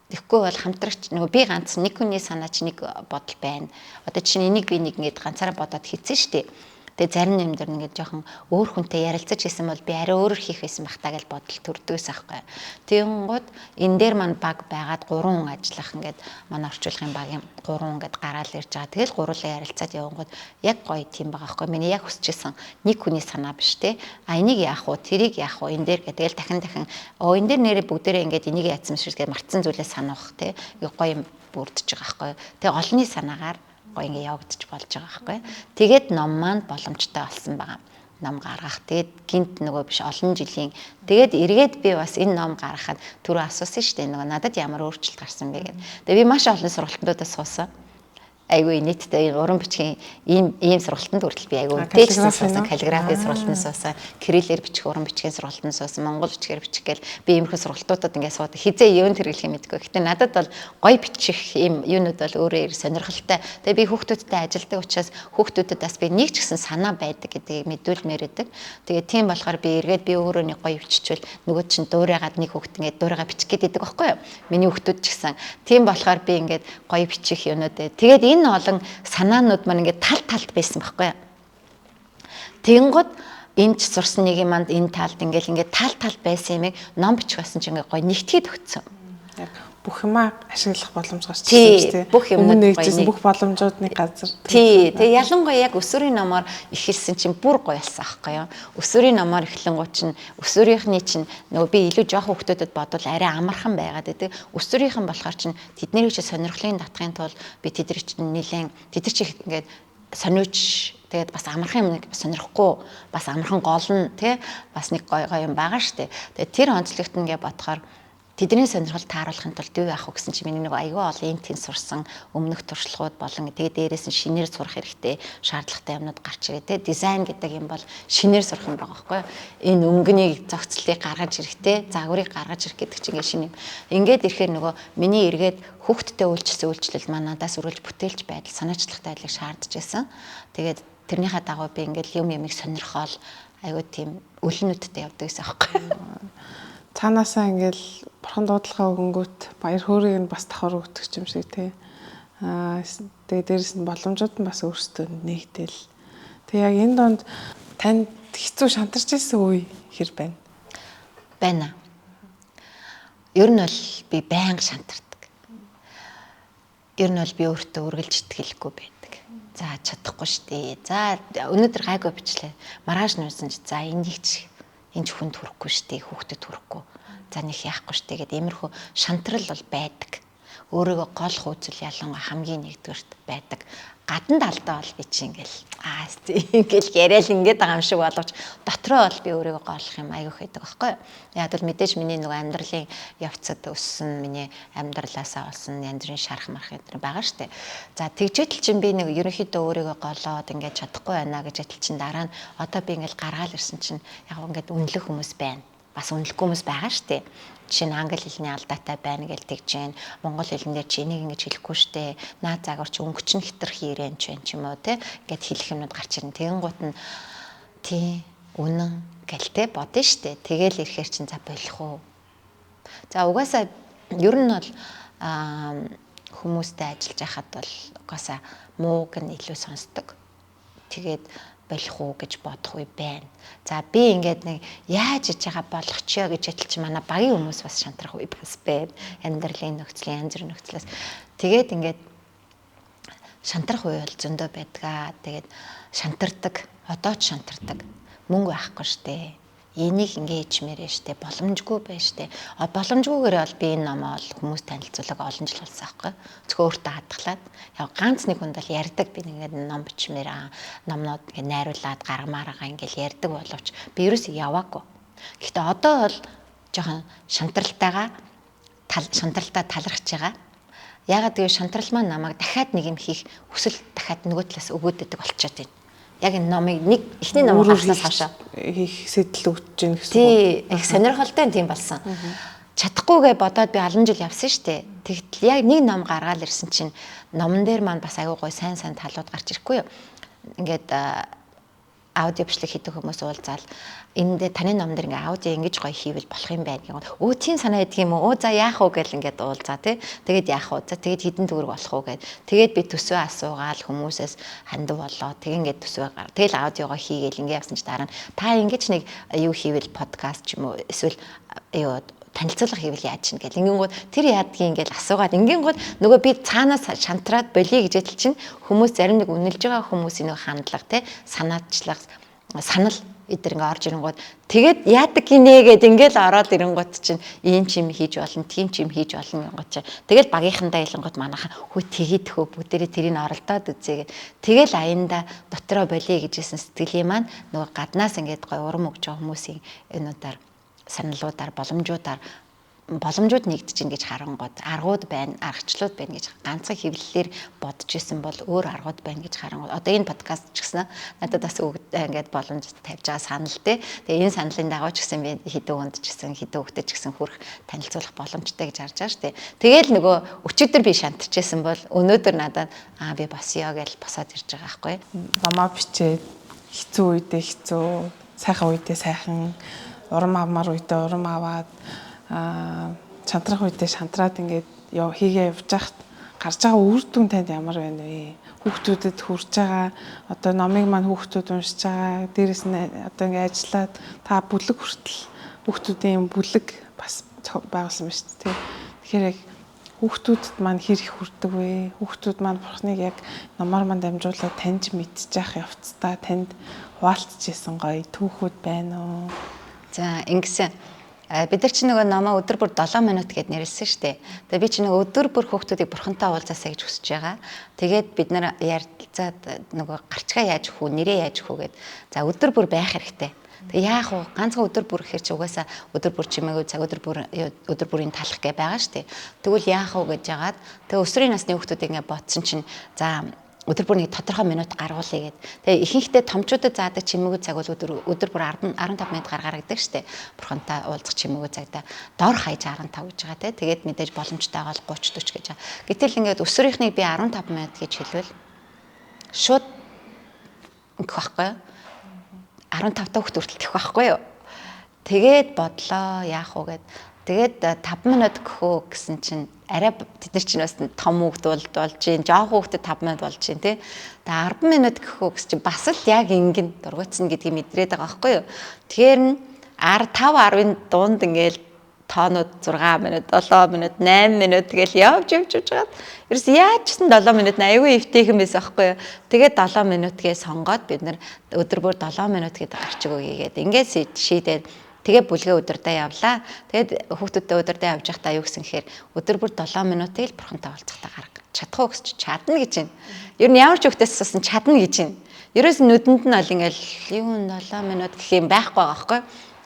Тэгэхгүй бол хамтрагч нөгөө би ганц нэг хүний санаа чи нэг бодол байна. Одоо чинь энийг би нэг ингэж ганцаараа бодоод хийцэн штеп. Тэгээ зарим нэмдэр ингээд жоохон өөр хүнтэй ярилцаж исэн бол би арай өөрөөр хийх байсан бах таа гэж бодол төрдгөөс аахгүй. Тэгэнгუთ энэ дээр маань баг байгаад 3 хүн ажиллах ингээд манай орчуулгын багийн 3 хүн ингээд гараал ирж байгаа. Тэгэл гурлаа ярилцаад явангууд яг гоё тийм байгаа аахгүй. Миний яг хүсчихсэн нэг хүний санаа биш те. Энийг яах вэ? Тэрийг яах вэ? Энэ дээр тэгэл дахин энэ дээр нэрээ бүгдээрээ ингээд энийг яатсан шиг гэдэг мартсан зүйлээ санаах те. Гоё юм бүрдэж байгаа аахгүй. Тэгээ олонний санаагаар гоё ингээ явагдаж болж байгаа байхгүй. Тэгээд ном маань боломжтой болсон байгаа. Ном гаргах. Тэгээд гинт нөгөө биш олон жилийн. Тэгээд эргээд би бас энэ ном гаргахад түрүү асуусан шүү дээ. Нөгөө надад ямар өөрчлөлт гарсан бэ гэдэг. Тэгээд би маш олон сургалтуудаас суусан. Айгүй нийтдээ уран бичгийн ийм сургалтанд хүртэл би айгүй дээжсэн суусан, каллиграфийн сургалтанд суусан, кириллээр бичих уран бичгийн сургалтанд суусан, монгол бичгээр бичих гээл би иймэрхүү сургалтуудад ингээд суудаг. Хизээ юунд хэрэглэх юм мэдгүй. Гэтэ надад бол гоё бичих ийм юунууд бол өөрөө сонирхолтой. Тэгээ би хүүхдүүдтэй ажилладаг учраас хүүхдүүдэд бас би нэг ч гэсэн санаа байдаг гэдгийг мэдүүлмээр байдаг. Тэгээ тийм болохоор би эргээд би өөрөө нэг гоё биччихвэл нөгөө чинь дуурайгаад нэг хүүхд ингээд дуурайгаа бичих гэдэг байхгүй юу? Миний хүүхдүүд ч гэсэн. Тийм болохоор би ингээд гоё бичих юмнууд. Тэгээд энэ олон санаанууд маань ингээд талд байсан байхгүй юу. Тэгэнгუთ энэ ч сурсан нэг юмд энэ талд ингээд тал байсан юмыг ном бичих байсан чинь ингээд гоё нэгтгэж өгсөн. Яг бүх юмаа ашиглах боломж гарч ирсэн шүү дээ. Бүх юмнууд гоё бүх боломжууд нэг газар. Тий. Тэгээ ялангуяа яг өсвөрийн номоор эхэлсэн чинь бүр гоё болсон аахгүй юу. Өсвөрийн номоор эхлэнгуй чинь өсвөрийнхний чинь нөгөө би илүү жоох хүүхдүүдэд бодвол арай амархан байгаад байдаг. Өсвөрийнхэн болохоор чинь тэднийг ч сонирхлын татахын тулд би тэдний чинь нэлээд тэд нар чи ингээд сониуч тэгээд бас амархан юм нэг сонирхгүй бас амархан гол нь тий бас нэг гоё юм байгаа штэ. Тэгээд тэр онцлогт ингээ бодохоор тэдний сонирхол тааруулахын тулд юу яах вэ гэсэн чинь миний нэг аюу олон энтийн сурсан өмнөх туршлагууд болон тэгээ дээрээс нь шинээр сурах хэрэгтэй шаардлагатай юмнууд гарч ирээ те дизайн гэдэг юм бол шинээр сурах юм байгаа байхгүй энэ өнгөнийг зохицлыг гаргаж ирэхтэй загварыг гаргаж ирэх гэдэг чинь ингээ шинэ юм ингээд ирэхээр нөгөө миний эргээд хүүхдтэй үйлчлсэн үйлчлэл манадаас өргөлж бүтээлч байдал санаачлахтай байдлыг шаардж байсан тэгээд тэрнийхээ дагуу би ингээд юмыг сонирхоол аюу тийм өлнүүдтэй явдаг гэсэн аахгүй цаанаасаа ингээл бурхан дуудлагаа өгөнгүүт баяр хөөргийг нь бас давхар өгдөг юм шиг тий. Тэгээ дээрэс нь боломжууд нь бас өөрсдөө нэгтэл. Тэгээ яг энэ донд танд хэцүү шантарч ирсэн үе хэр байна? Байна. Ер нь бол би байнга шантардаг. Ер нь бол би өөртөө үргэлж итгэлгүй байдаг. За чадахгүй штэ. За өнөөдөр гайгүй бичлээ. Маргааш нуусан чи за энийг ч энэ ч хүнд хүрэхгүй штэ. Хүүхдэд хүрэхгүй. За нэг яахгүй штэ гэдэг иймэрхүү шантрал бол байдаг. Өөрийгөө гол хөөцөл ялангуяа хамгийн нэгдүгээрт байдаг. Гадна талдаа бол би чи ингээл яриад ингээд байгаа юм шиг боловч дотроо бол би өөрийгөө голох юм аягүй хэдэг байхгүй юу. Яг бол мэдээж миний нөгөө амьдралын явцад өссөн миний амьдралаасаа олсон янз бүрийн шарах марх гэдэг байгаа штэ. За тэгжээтэл чинь би нэг ерөнхийдөө өөрийгөө голоод ингээд чадахгүй байна гэж адил чинь дараа нь одоо би ингээд гаргаал ирсэн чинь яг ингээд үнэлэх хүмүүс байна. бас үнэлэхгүй хүмүүс байгаа штэ. Жишээ нь англи хэлний алдаатай байна гэж тэгж जैन. Монгол хэлэн дээр чи энийг ингэж хэлэхгүй штэ. Наа загвар чи өнгөч нь хитрхи ирээн ч юм уу те. Гэт хэлэх юмнууд гарч ирнэ. Тэгэн гут нь тий үнэн гэлтэй бодно штэ. Тэгэл ирэхээр чин за болох уу. За угаасаа ер нь бол хүмүүстэй ажиллаж байхад бол угаасаа мууг нь илүү сонсдог. Тэгээд болох уу гэж бодох үе байна. За би ингээд нэг яаж иж байгаа болгочихё гэж ядалч манай багийн хүмүүс бас шантрах үе бас байна. Амьдралын нөхцөлийн янз бүрийн нөхцлөөс. Тэгээд ингээд шантрах үе бол зөндөө байдгаа. Тэгээд шантардаг, одоо ч шантардаг. Мөнгө байхгүй штэ. Энийг ингээд ичмээрээ штэ. Боломжгүй байна штэ. Боломжгүйгээр бол би энэ номоо хүмүүс танилцуулаг олон жил болсон аахгүй. Зөвхөн өөртөө хадгалаад яг ганц нэг хүнд л ярьдаг би ингээд ном бичмээр номнууд ингээд найруулад гаргамаараа ингээд ярьдаг боловч би ерөөсөө яваагүй. Гэхдээ одоо бол жоохон шантралтайгаа шантралтаа талархаж байгаа. Ягаад гэвэл шантрал маань намайг дахиад нэг юм хийх хүсэл дахиад нөгөө талаас өгөөдөг болчиход байна. Яг энэ номыг нэг эхний ном гарснаас хойш хийх сэтэл өгч гин гэсэн. Тий, их сонирхолтой тийм болсон. Чадахгүйгээ бодоод би олон жил явсан штэ. Тэгтэл яг нэг ном гаргаад ирсэн чинь номон дээр маань бас аягүй гой сайн талууд гарч ирэхгүй юу. Ингээд аудио бичлэг хийдэг хүмүүс уулзаал энд таны ном дээр ингээ аудио ингэж гоё хийвэл болох юм байна гэх. Өө тийм санаа идэг юм уу? Оо за яах вэ гэл ингээд уулзаа тий. Тэгээд яах вэ? За тэгээд хідэн төгрөг болох уу гэд. Тэгээд би төсөө асуугаал хүмүүсээс хандив болоо. Тэг ингээд төсөө гар. Тэгэл аудиогоо хийгээл ингээ явсан чи дараа нь та ингэж нэг юу хийвэл подкаст ч юм уу эсвэл юу танилцуулга хийвэл яаж чинь гэл ингэнгууд тэр яадгийн ингээл асуугаад ингэнгууд нөгөө би цаанаас шантраад болиё гэж ядал чинь хүмүүс зарим нэг үнэлж байгаа хүмүүсийн нэг хандлага те санаачлага санал эдэр ингээ орж ирэнгууд тэгээд яадаг гинэ гэд ингээл ороод ирэнгууд чинь ийм ч юм хийж болно тийм ч юм хийж болно гингууд чинь тэгэл багийнхандаа илэнгууд манайхан хөө тэгээд хөө бүгдээрээ тэрийг оролдоод үзье гэд тэгэл аянда дотроо болиё гэжсэн сэтгэлийн маань нөгөө гаднаас ингээд гой урам өгж байгаа хүмүүсийн энүүдээр саналуудаар боломжууд нэгдэж ин гэж харангууд аргууд байна, аргачлууд байна гэж ганцхан хэвлэлээр бодож исэн бол өөр аргууд байна гэж харангууд одоо энэ подкаст ч гэсэн надад бас ингээд боломж тавьж байгаа санал те. Тэгээ энэ саналын дагуу ч гэсэн би хэдэн хүнд ч гэсэн хэдэн хөвгөд ч гэсэн хүрх танилцуулах боломжтой гэж харж байгаа шүү дээ. Тэгээл нөгөө өчигдөр би шантарч исэн бол өнөөдөр надад би босё гэж босоод ирж байгаа байхгүй. Намаа бичээд хэцүү үедээ хэцүү, сайхан үедээ сайхан, урам авмаар үедээ урам аваад шантрах үедээ шантраад ингээд хийгээ явж хахад гарч байгаа үр дүн танд ямар байна вэ? Хүүхдүүдэд хүрч байгаа одоо номыг маань хүүхдүүд уншиж байгаа. Дээрэс нь одоо ингээд ажиллаад та бүлэг хүртэл хүүхдүүдийн бүлэг бас байгуулсан байна шүү дээ. Тэгэхээр яг хүүхдүүдэд маань хэр их хүрдэг вэ? Хүүхдүүд маань бурхныг яг номоор маань дамжуулаад таньж мэдчих явцдаа танд хуваалцчихсан гоё түүхүүд байна уу? За ингэсэн бид нар чи нөгөө намаа өдөр бүр 7 минут гэд нэрлсэн шүү дээ. Тэгээ би чи нөгөө өдөр бүр хүүхдүүдийг бурхантай уулзаасаа гэж хүсэж байгаа. Тэгээд бид нар ярилцаад нөгөө гарчгаа яаж өгөх үү, нэрээ яаж өгөх үү гэд. За өдөр бүр байх хэрэгтэй. Тэгээ яах вэ? Ганцхан өдөр бүр гэхэр чи угаасаа өдөр бүр чимээгүй цаг өдөр бүрийн талах гэ байгаа шүү дээ. Тэгвэл яах вэ гэж яагаад тэгээ өсвөрийн насны хүүхдүүдийг ингээ бодсон чинь за өдөр бүр нэг тодорхой минут гаргуулъя гэд. Тэгээ ихэнхдээ томчуудад заадаг чимээгүй цаг бол өдөр бүр 15 минут гаргаардаг штэ. Бурхантай уулзах чимээгүй цагта дор хаяж 15 гэж байгаа те. Тэгээд мэдээж боломжтой байгаа бол 30 40 гэж байгаа. Гэтэл ингээд өсвөрийнхнийг би 15 минут гэж хэлвэл шууд ингэх байхгүй юу? 15 та хүүхд хүртэл тэх байхгүй юу? Тэгээд бодлоо яах вэ гэд. Тэгээд 5 минут гөхөө гэсэн чинь арай бид нар чинь бас том хүүхд болж гин, жоох хүүхдэд 5 минут болж гин тий. Тэгээд 10 минут гөхөө гэсэн чинь бас л яг ингэн дургуутсан гэдгийг мэдрээд байгаа байхгүй юу. Тэгэхээр 5-10-ын дунд ингээл тоонууд 6 минут, 7 минут, 8 минут тэгэл явж байгаа. Ерөөс яаж ч 7 минут аягүй эвтэйхэн байсан байхгүй юу. Тэгээд 7 минутгээ сонгоод бид нар өдөр бүр 7 минут гэдэг гарч өгье гэдэг. Ингээд шийдээд тэгээ бүлгээ өдөрдөө явлаа. Тэгээд хүүхдүүдтэй өдөрдөө явж байхдаа юу гэсэн гэхээр өдөр бүр 7 минутыг л бурхантай уулзахтаа гарга. Чадах уу гэж чадна гэж байна. Ер нь ямар ч хүүхдээс асуусан чадна гэж байна. Ерөөс нүдэнд нь бол ингээл юу 7 минут гэх юм байхгүй байгаа байхгүй.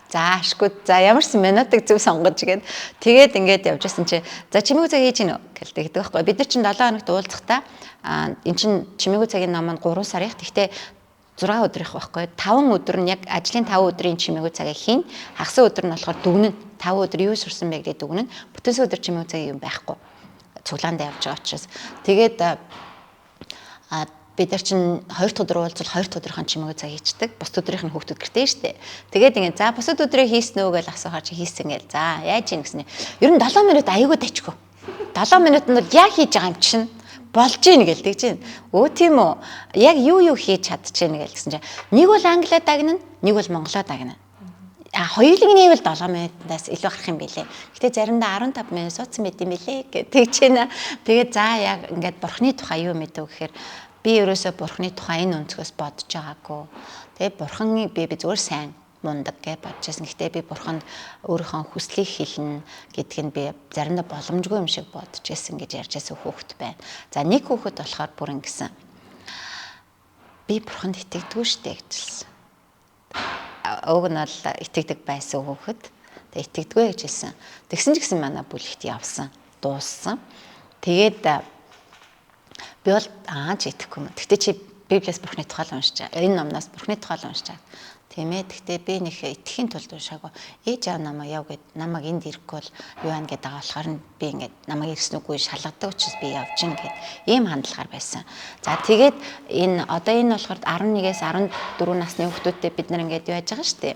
За ашгүй за ямарсан минутыг зөв сонгож гээд тэгээд ингээд явж байсан чи за чимээгүй цаг хийж гинөө гэлтэй гэдэг байхгүй. Бид нар чинь 7 хоногт уулзахдаа эн чин чимээгүй цагийн ном маань 3 сарын. Гэхдээ 6 өдрийнх байхгүй. 5 өдөр нь яг ажлын 5 өдрийн чимээгүй цагийг хийн. Хагас өдөр нь болохоор дүгнэн 5 өдөр юу сурсан бэ гэдэг дүгнэн. Бүтэнсэ өдөр чимээгүй цаг юм байхгүй. Цуглаанд явж байгаа учраас. Тэгээд бид нар чинь 2 дахь өдөр уулзвал 2 дахь өдрийнхэн чимээгүй цаг хийчдэг. Бус өдрийнх нь хүүхдүүд гэртээ штэ. Тэгээд ингээд за бус өдрөө хийсэн үү гэж асуухаар чи хийсэн гээл. За яаж ийн гэснээр ер нь 7 минут аягүй тачгүй. 7 минутанд яг хийж байгаа юм чинь болж ийн гээл тэгж байна. Өө тийм үү. Яг юу хийж чадчихээн гээл гэсэн чинь нэг бол англиа дагнана, нэг бол монголоо дагнана. Хоёулыг нийлвэл 7 минутаас илүү гарах юм билээ. Гэтэ заримдаа 15 минут суудсан байт юм билээ гэж тэгж байна. Тэгээд за яг ингээд бурхны тухай юу мэдв гэхээр би ерөөсөө бурхны тухай энэ өнцгөөс бодож байгаагүй. Тэгээд бурхан би зүгээр сайн мундаг гэж бодож байсан. Гэтэ би бурханд өөрийнхөө хүслийг хэлнэ гэдг нь би заримдаа боломжгүй юм шиг бодож байсан гэж ярьж байсан хүүхэд байна. За нэг хүүхэд болохоор бүр ингэсэн. Би бурханд итгэдэггүй штэ гэжэлсэн. Уг нь бол итгэдэг байсан хүүхэд. Тэгээд итгэдэггүй гэж хэлсэн. Тэгсэн ч гэсэн манай бүлэгт явсан, дууссан. Тэгээд би бол ч итгэхгүй юм. Тэгтээ чи Библиэс бурхны тухай уншиж байгаа. Энэ номноос бурхны тухай уншиж байгаа. Тийм ээ. Тэгтээ би нэг итгэхийн тулд уншаагүй. Ээж аав намайг яв гэд намайг энд ирэхгүй бол юу ан гэдэг байгаа болохоор би ингээд намайг ирсэн үгүй шалгадаг учраас би явж гин гэд ийм хандлагаар байсан. За тэгээд энэ болохоор 11-ээс 14 насны хүүхдүүдтэй бид нар ингээд яаж байгаа шүү дээ.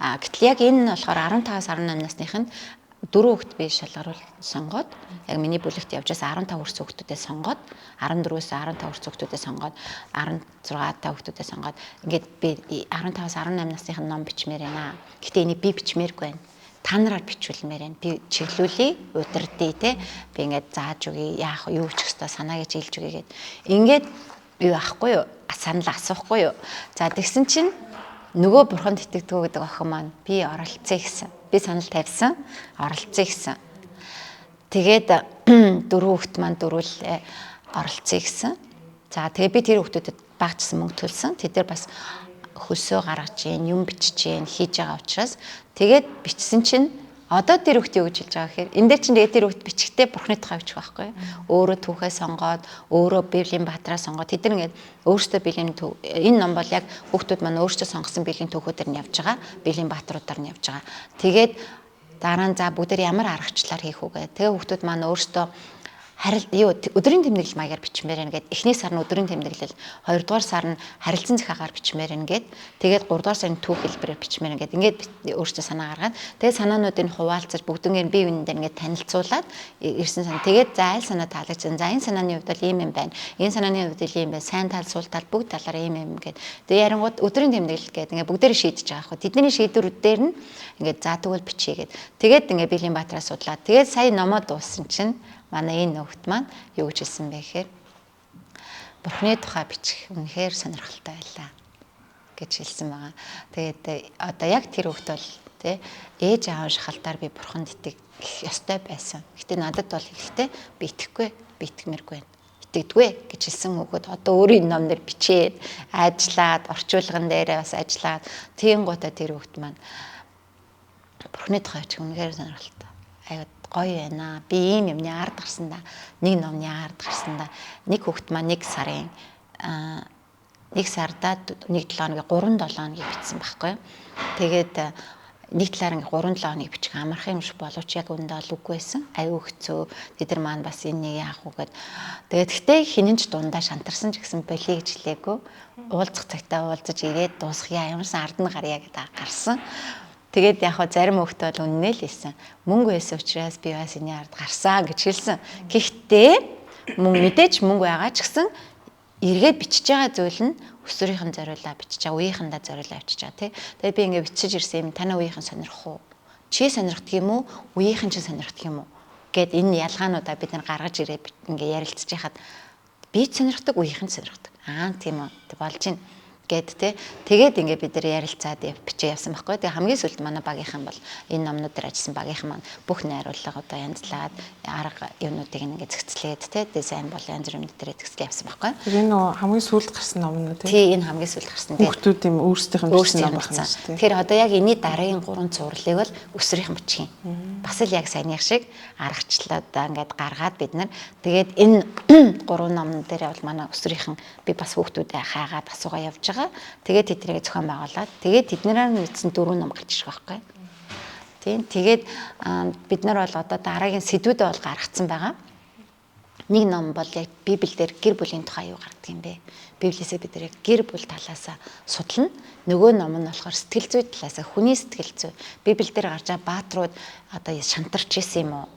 Гэтэл яг энэ нь болохоор 15-аас 18 насных нь 4 хүүхэд би шалгаруул сонгоод яг миний бүлэгт явж байгаа 15 хүрсэн хүүхдүүдээ сонгоод 14-өөс 15 хүрсэн хүүхдүүдээ сонгоод 16 та хүүхдүүдээ сонгоод ингээд би 15-аас 18 насных нь ном бичмээр байна. Гэтэ энийг би бичмээргүй байна. Та нараар бичүүлмээр байна. Би чиглүүлээ, удирдъя те. Би ингээд зааж өгье. Яах юу ч өстой санаа гэж хэлж өгье гэд. Ингээд юу ахгүй юу? Санал асуухгүй юу? За тэгсэн чинь нөгөө бурханд итгэдэггүй гэдэг охин маань би оролцъё гэсэн. Би санал тавьсан, оролцъё гэсэн. Тэгээд 4 хүүхэд маань дөрвөлээ оролцъё гэсэн. За тэгээ би тэр хүүхдүүдэд багчсан мөнгө төлсөн. Тэд нар бас хөлсөө гаргаж гин, юм бичиж гин, хийж байгаа учраас тэгээд бичсэн чинь одоо тэр хүүхд юу гэж хэлж байгаа гэхээр энэ дээр чинь тэр хүүхд бичгтээ бурхны тухай бичих байхгүй. Өөрөө түүхээ сонгоод, өөрөө Библийн баатраа сонгоод тэд нар ингээд өөрсдөө Библийн энэ ном бол яг хүүхдүүд маань өөрсдөө сонгосон Библийн түүхүүдээр нь явж байгаа. Библийн баатруудаар нь явж байгаа. Тэгээд дараа нь за бүгдээр ямар аргачлаар хийх үгээ. Тэгээ хүүхдүүд маань өөрсдөө өдрийн тэмдэглэл маягаар бичмээр байна гэд эхний сар нь өдрийн тэмдэглэл, 2 дугаар сар нь харилцан захаагаар бичмээр байна гэд тэгээд 3 дугаар сарын түүх хэлбэрээр бичмээр байна гэд ингээд өөрсдөө санаа гаргаад тэгээд санаануудыг хуваалцаж бүгднийг бие биендээ ингээд танилцуулаад ирсэн санаа. Тэгээд за аль санаа таалагдсан. За энэ санааны хувьд бол ийм юм байна. Энэ санааны хувьд л ийм байна. Сайн тал, сул тал бүгд талаараа ийм юм гэд. Тэгээд ярингууд өдрийн тэмдэглэл гэд ингээд бүгдээр шийдэж байгаа хгүй. Тэдний шийдвэрүүдээр нь ингээд за тэгвэл бичье гэд. Тэгээд ингээд Библийн баатраа судлаад тэгээд сая номоо дууссан чинь манай энэ хүүхэд маань юу гэж хэлсэн бэ гэхээр бурхны тухай бичих үнэхээр сонирхолтой байлаа гэж хэлсэн байгаа. Тэгээд одоо яг тэр хүүхэд бол тий ээж аав шахалтаар би бурханд итгэх ёстой байсан. Гэтэ надад бол ихтэй би итгэхгүй, би итгэмээргүй байна. Итгэдэггүй гэж хэлсэн хүүхэд одоо өөрийн ном дээр бичээд ажиллаад орчуулган дээрээ бас ажиллаад тийм гутаа тэр хүүхэд маань бурхны тухай бичих үнэхээр сонирхолтой. Аюу гоё байна. Би ийм юмны ард гарсан да. Нэг номны ард гарсан да. Нэг хүүхэд маань 1 сарын 1 сардаа 1 7 хоногийн 3 7 хоногийг бичсэн байхгүй. Тэгээд нэг талаар ингээ 3 7 хоног бичих амархан юм шиг боловч яг үндэ бол үгүй байсан. Аюу хэцүү. Тэд нар маань бас энэ нэг яах вэ гэд. Тэгээд гэтээ хинэнч дундаа шантарсан ч гэсэн болиё гэж хэлээгүй. Уулзах цагтаа уулзаж ирээд дуусгая. Ямарсан ард нь гарья гэдэг гарсан. Тэгээд яг хаа зарим хүүхэд бол үннээ л хэлсэн. Мөнгө байсан учраас би бас энэ ард гарсан гэж хэлсэн. Гэхдээ мэдээж мөнгө байгаа ч гэсэн эргээд бичиж байгаа зүйл нь өсвөрийнхэн зориулаа бичиж байгаа, үеийнхэндээ зориулаа бичиж байгаа тий. Тэгээд би ингээд бичиж ирсэн юм танаа үеийнхэн сонирх уу? Чи сонирхдаг юм уу? Үеийнхэн чи сонирхдаг юм уу? Гэт энэ ялгаануудаа бид нар гаргаж ирээд ингээд ярилцж яхад би сонирхдаг, үеийнхэн сонирхдаг. Тийм үү. Болж байна. Гэт те тэгээд ингээд бид нар ярилцаад бичээ явсан байхгүй. Тэгээ хамгийн сүүлд манай багийнхан бол энэ номнууд дээр ажилласан багийнхан маань бүх найруулга одоо янзлаад арга юмнуудыг ингээд зэгцлээд те дизайн бол янз бүр дээр зэгцлээ явсан байхгүй. Энэ нөө хамгийн сүүлд гарсан ном нь тий энэ хамгийн сүүлд гарсан тий. Хүүхдүүд юм өөрсдийнх нь бичсэн ном байна шүү дээ. Тэгэхээр одоо яг энэний дараагийн 3 цувралыг бол өсвөрийнхэн бичих юм. Бас л яг саяных шиг аргачлалаа ингээд гаргаад бид нар тэгээд энэ 3 номн дээр бол манай өсвөрийнхэн би бас хүүхдүүдэд хаагаад асуугаа явж байгаа. байгаа. Тэгээд тэднийг зохион байгуулад тэгээд тэднэрээр мэдсэн 4 ном гарч ирэх байхгүй. Тийм. Тэгээд бид нар бол одоо дараагийн сэдвүүдээ бол гаргацсан байгаа. Нэг ном бол яг Библиэлд гэр бүлийн тухай юу гардаг юм бэ? Библиэсээ бид нэр гэр бүл талаас судална. Нөгөө ном нь болохоор сэтгэл зүй талаас хүний сэтгэл зүй. Библиэлд гарч байгаа баатрууд одоо шантарч исэн юм уу?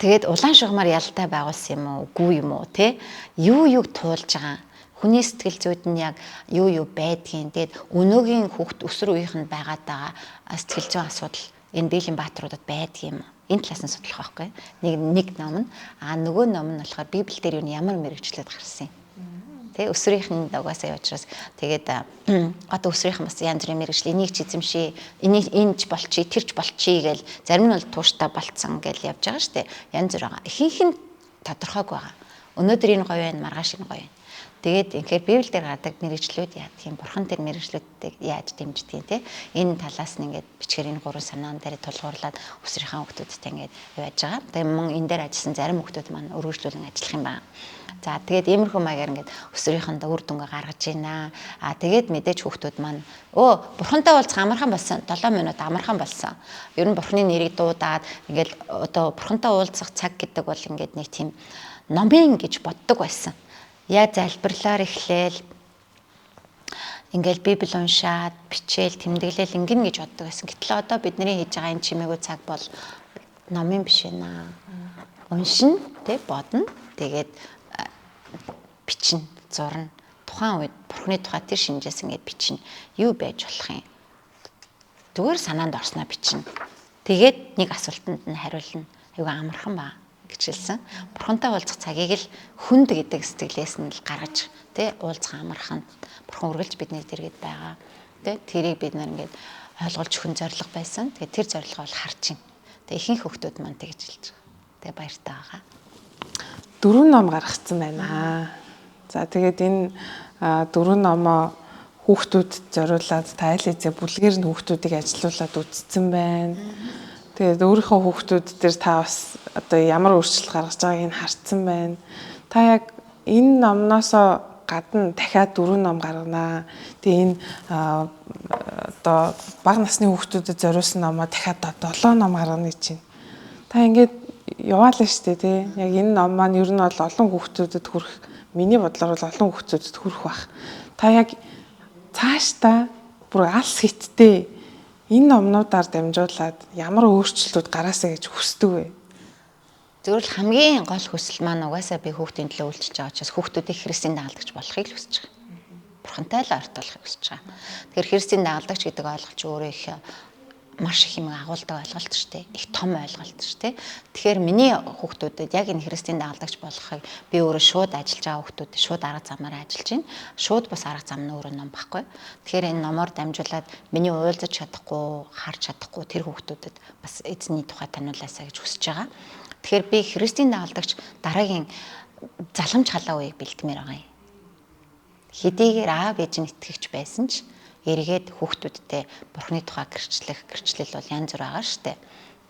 Тэгээд улаан шугамар ялтай байгуулсан юм уу? Үгүй юм уу? Тэ? Юу туулж байгаа? Хүний сэтгэл зүйд нь яг юу байдгийг. Тэгээд өнөөгийн хүүхд өсвөр үеийнхэнд байгаад байгаа сэтгэл зүйн асуудал энэ дийлэн баатруудад байдаг юм. Энэ талаас нь судлах байхгүй. Нэг ном нь нөгөө ном нь болохоор Библи дээр юу ямар мэрэгчлээд гарсан юм. Тэ өсвөрийнхэн угаасаа явуучраас тэгээд одоо өсвөрийнхэн бас янз бүрийн мэрэгжил энийг ч эзэмшээ, энэч болчий, тэрч болчий гээл зарим нь бол тууштай болцсон гээл явж байгаа шүү дээ. Янз бүр байгаа. Ихэнх нь тодорхойг байгаа. Өнөөдөр энэ гоё байна, маргааш энэ гоё байна. Тэгээд инхээр Библиэлд гардаг мэрэгчлүүд яадаг юм, бурхан тэр мэрэгчлүүдийг яаж дэмждэг юм те. Энэ талаас нь ингээд бичгээр энэ 3 санаан дээр тулгуурлаад өсвөрийнхаа хүүхдүүдтэй ингээд явж байгаа. Тэгээд мөн энэ дээр ажилласан зарим хүүхдүүд маань өргөжлүүлэн ажиллах юм байна. За тэгээд иймэрхүү маягаар ингээд өсвөрийнхөндөө үр дүнгээ гаргаж байна. Тэгээд мэдээж хүүхдүүд маань бурхантай уулзах амархан болсон. 7 минут амархан болсон. Ер нь бурханы нэрийг дуудаад ингээд одоо бурхантай уулзах цаг гэдэг бол ингээд нэг тийм номын гэж боддог байсан. Яг залбирлаар эхлээл ингээл Библи уншаад, бичээл, тэмдэглээл ингэн гэж боддог байсан. Гэтэл одоо бидний хийж байгаа энэ чимээгүй цаг бол номын биш ээ. Уншин, тэ бодно. Тэгээд бичнэ, зурна. Тухайн үед бурхны тухай тэр шинжээс ингээд бичнэ. Юу байж болох юм? Зүгээр санаанд орсноо бичнэ. Тэгээд нэг асуултанд нь хариулна. Аюугаа амархан баа гэж хэлсэн. Бурхантай уулзах цагийг л хүнд гэдэг сэтгэлээс нь л гаргаж тий уулзах амархан бурхан үргэлж бидний дэргэд байгаа. Тий тэрийг бид нар ингээд ойлгуулж хүн зориг байсан. Тэгээ тэр зорилгоо бол харж байна. Тэгээ ихэнх хүүхдүүд маань тэгж хэлж байгаа. Тэгээ баяртай байгаа. 4 ном гаргацсан байна. За тэгээд энэ 4 номоо хүүхдүүдэд зориулаад та аль хэзээ бүлгээр нь хүүхдүүдийг ажилуулад үзсэн байна. Тэгээд өөрийнхөө хүүхдүүд дээр та бас одоо ямар өөрчлөлт гаргаж байгааг нь харцсан байна. Та яг энэ номноосоо гадна дахиад 4 ном гарганаа. Тэгээ энэ одоо бага насны хүүхдүүдэд зориулсан номоо дахиад 7 ном гаргана гэж байна. Та ингээд яваалаа штэ тий. Яг энэ ном маань ер нь бол олон хүүхдүүдэд хүрэх, миний бодлоор бол олон хүүхдүүдэд хүрэх бах. Та яг цаашдаа бүр алс хиттэй энэ номнуудаар дамжуулаад ямар өөрчлөлтүүд гараасаа гэж хүсдэг вэ? Зөвхөн хамгийн гол хүсэл маань угаасаа би хүүхдийн төлөө үйлчилж байгаа учраас хүүхдүүдийг Христийн дагалдагч болохыг л хүсэж байгаа. Бурхантай л ортуулахыг хүсэж байгаа. Тэгэхээр Христийн дагалдагч гэдэг ойлголт өөрөө их маш их юм агуулдаг ойлголт шүү дээ. Их том ойлголт шүү дээ. Тэгэхээр миний хүүхдүүдэд яг энэ Христийн дагалдагч болохыг би өөрөө шууд ажиллаж байгаа хүүхдүүдэд шууд арга замаар ажиллаж байна. Шууд бас арга зам нь өөрөө ном баггүй. Тэгэхээр энэ номоор дамжуулаад миний уйлзаж чадахгүй, харж чадахгүй тэр хүүхдүүдэд бас эзний тухай таниулаасаа гэж хүсэж байгаа. Тэгэхээр би Христийн дагалдагч дараагийн заламж халаа үеийг бэлтмээр байгаа юм. Хэдийгээр аав ээж нь итгэгч байсан ч эргээд хүүхдүүдтэй бурхны тухай гэрчлэл бол янз бүр байгаа штэ.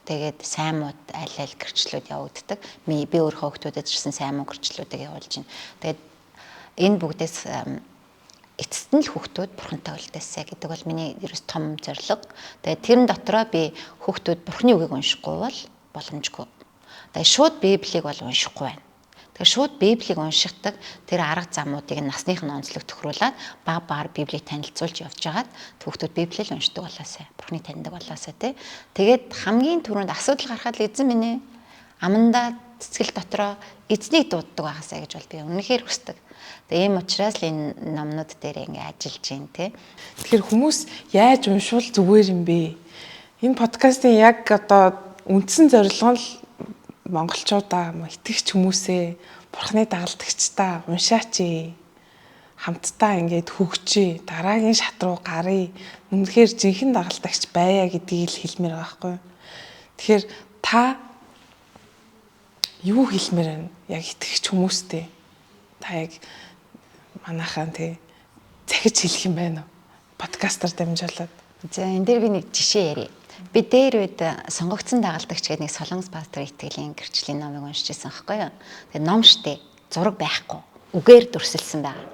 Тэгээд сайн мууд аль аль гэрчлэлүүд явагддаг. Би өөрөө хүүхдүүдэд ирсэн сайн муу гэрчлэлүүдийг явуулж байна. Тэгээд энэ бүгдээс эцэст нь л хүүхдүүд бурхантай уулзаасаа гэдэг бол миний ерөөс том зорилго. Тэгээд тэрэн дотроо би хүүхдүүд бурхны үгийг уншихгүй бол боломжгүй. Тэгээд шууд Библийг бол уншихгүй байна. Тэгэхээр шууд Библийг уншихдаг тэр арга замуудыг насных нь онцлог тохируулаад баг багаар Библийг танилцуулж явж байгаад хүүхдүүд Библийг уншдаг болоосай. Бурхны таньдаг болоосай тий. Тэгээд хамгийн түрүүнд асуудал гарахад л эзэн минь ээ амандаа цэцгэл дотроо эзнийг дууддаг байгаасай гэж бол би үнэхээр хүсдэг. Тэгээ ийм учраас л энэ номнууд дээр ингээ ажиллаж байна тий. Тэгэхээр хүмүүс яаж уншвал зүгээр юм бэ? Энэ подкастын яг одоо үндсэн зорилго нь монголчуудаа итгэгч хүмүүсээ бурхны дагалдагчдаа уншаач хамтдаа ингээд хөгжөө дараагийн шат руу гарыг үнэхээр жинхэнэ дагалдагч байя гэдгийг л хэлмээр байгаа байхгүй. Тэгэхээр та юу хэлмээр байна? Яг итгэгч хүмүүстэй та яг манайхаа тий захиж хэлэх юм байна уу? Подкастаар дамжуулаад. За энэ дээр би нэг жишээ ярив. Би дээр үед сонгогдсон дагалдагч гэдэг нэг Солонгос пасторын итгэлийн гэрчлийн номыг уншижсэн байхгүй юу. Тэгээ ном штэ, зураг байхгүй. үгээр дүрсэлсэн байгаа.